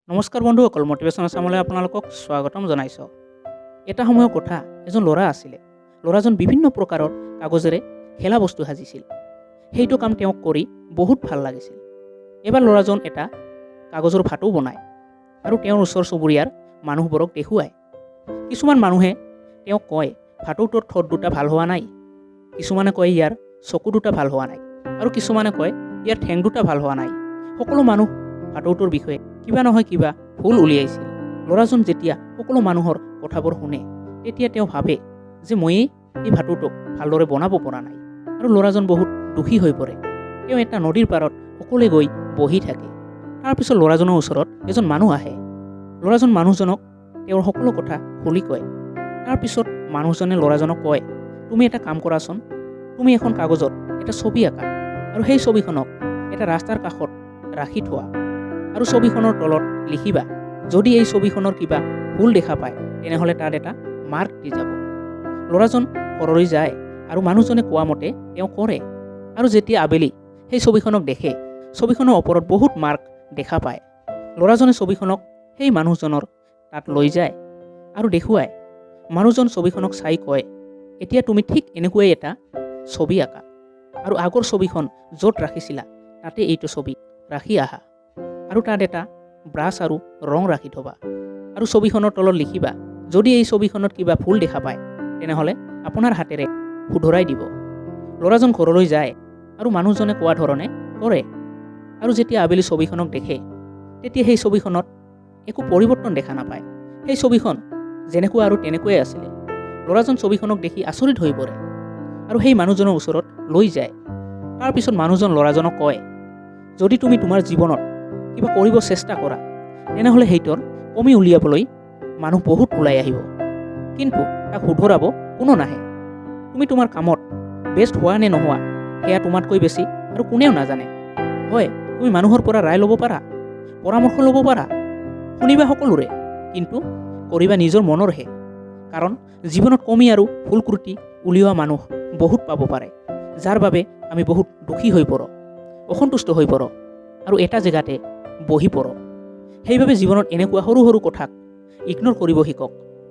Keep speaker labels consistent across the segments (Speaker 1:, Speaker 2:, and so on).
Speaker 1: নমস্কাৰ বন্ধুসকল, মটিভেশ্যন আছামলৈ আপোনালোকক স্বাগতম জনাইছোঁ। এটা সময়ৰ কথা, এজন ল'ৰা আছিলে। ল'ৰাজন বিভিন্ন প্ৰকাৰৰ কাগজেৰে খেলা বস্তু সাজিছিল। সেইটো কাম তেওঁক কৰি বহুত ভাল লাগিছিল। এবাৰ ল'ৰাজন এটা কাগজৰ ভাটৌ বনায় আৰু তেওঁৰ ওচৰ চুবুৰীয়াৰ মানুহবোৰক দেখুৱায়। কিছুমান মানুহে তেওঁক কয়, ভাটৌটোৰ ঠোঁট দুটা ভাল হোৱা নাই। কিছুমানে কয় ইয়াৰ চকু দুটা ভাল হোৱা নাই আৰু কিছুমানে কয় ইয়াৰ ঠেং দুটা ভাল হোৱা নাই। সকলো মানুহ ভাটৌটোৰ বিষয়ে কিবা নহয় কিবা ভুল উলিয়াইছিল। ল'ৰাজন যেতিয়া সকলো মানুহৰ কথাবোৰ শুনে, তেতিয়া তেওঁ ভাবে যে ময়েই এই ভাটৌটোক ভালদৰে বনাব পৰা নাই আৰু ল'ৰাজন বহুত দুখী হৈ পৰে। তেওঁ এটা নদীৰ পাৰত অকলে গৈ বহি থাকে। তাৰপিছত ল'ৰাজনৰ ওচৰত এজন মানুহ আহে। ল'ৰাজন মানুহজনক তেওঁৰ সকলো কথা খুলি কয়। তাৰপিছত মানুহজনে ল'ৰাজনক কয়, তুমি এটা কাম কৰাচোন, তুমি এখন কাগজত এটা ছবি আঁকা আৰু সেই ছবিখনক এটা ৰাস্তাৰ কাষত ৰাখি থোৱা আৰু ছবিখনৰ তলত লিখিবা, যদি এই ছবিখনৰ কিবা ভুল দেখা পায় তেনেহ'লে তাত এটা মাৰ্ক দি যাব। ল'ৰাজন ঘৰলৈ যায় আৰু মানুহজনে কোৱা মতে তেওঁ কৰে আৰু যেতিয়া আবেলি সেই ছবিখনক দেখে, ছবিখনৰ ওপৰত বহুত মাৰ্ক দেখা পায়। ল'ৰাজনে ছবিখনক সেই মানুহজনৰ তাত লৈ যায় আৰু দেখুৱায়। মানুহজন ছবিখনক চাই কয়, এতিয়া তুমি ঠিক এনেকুৱাই এটা ছবি আঁকা আৰু আগৰ ছবিখন য'ত ৰাখিছিলা তাতে এইটো ছবি ৰাখি আহা আৰু তাত এটা ব্ৰাছ আৰু ৰং ৰাখি থবা আৰু ছবিখনৰ তলত লিখিবা, যদি এই ছবিখনত কিবা ভুল দেখা পায় তেনেহ'লে আপোনাৰ হাতেৰে শুধৰাই দিব। ল'ৰাজন ঘৰলৈ যায় আৰু মানুহজনে কোৱা ধৰণে কৰে আৰু যেতিয়া আবেলি ছবিখনক দেখে, তেতিয়া সেই ছবিখনত একো পৰিৱৰ্তন দেখা নাপায়। সেই ছবিখন যেনেকুৱা আৰু তেনেকুৱাই আছিলে। ল'ৰাজন ছবিখনক দেখি আচৰিত হৈ পৰে আৰু সেই মানুহজনৰ ওচৰত লৈ যায়। তাৰপিছত মানুহজন ল'ৰাজনক কয়, যদি তুমি তোমাৰ জীৱনত কিবা কৰিব চেষ্টা কৰা তেনেহ'লে সেইটোৰ কমি উলিয়াবলৈ মানুহ বহুত ওলাই আহিব, কিন্তু তাক শুধৰাব কোনো নাহে। তুমি তোমাৰ কামত বেষ্ট হোৱা নে নোহোৱা সেয়া তোমাতকৈ বেছি আৰু কোনেও নাজানে। হয়, তুমি মানুহৰ পৰা ৰায় ল'ব পাৰা, পৰামৰ্শ ল'ব পাৰা, শুনিবা সকলোৰে, কিন্তু কৰিবা নিজৰ মনৰহে। কাৰণ জীৱনত কমি আৰু ভুল ত্ৰুটি উলিওৱা মানুহ বহুত পাব পাৰে, যাৰ বাবে আমি বহুত দুখী হৈ পৰোঁ, অসন্তুষ্ট হৈ পৰোঁ আৰু এটা জেগাতে বহি পৰোঁ। সেইবাবে জীৱনত এনেকুৱা সৰু সৰু কথাক ইগনোৰ কৰিব শিকক।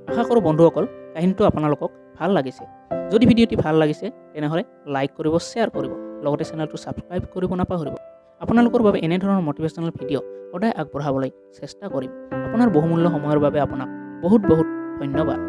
Speaker 1: আশা কৰোঁ বন্ধুসকল, কাহিনীটো আপোনালোকক ভাল লাগিছে। যদি ভিডিঅ'টি ভাল লাগিছে তেনেহ'লে লাইক কৰিব, শ্বেয়াৰ কৰিব, লগতে চেনেলটো ছাবস্ক্ৰাইব কৰিব নাপাহৰিব। আপোনালোকৰ বাবে এনেধৰণৰ মটিভেশ্যনেল ভিডিঅ' সদায় আগবঢ়াবলৈ চেষ্টা কৰিম। আপোনাৰ বহুমূল্য সময়ৰ বাবে আপোনাক বহুত বহুত ধন্যবাদ।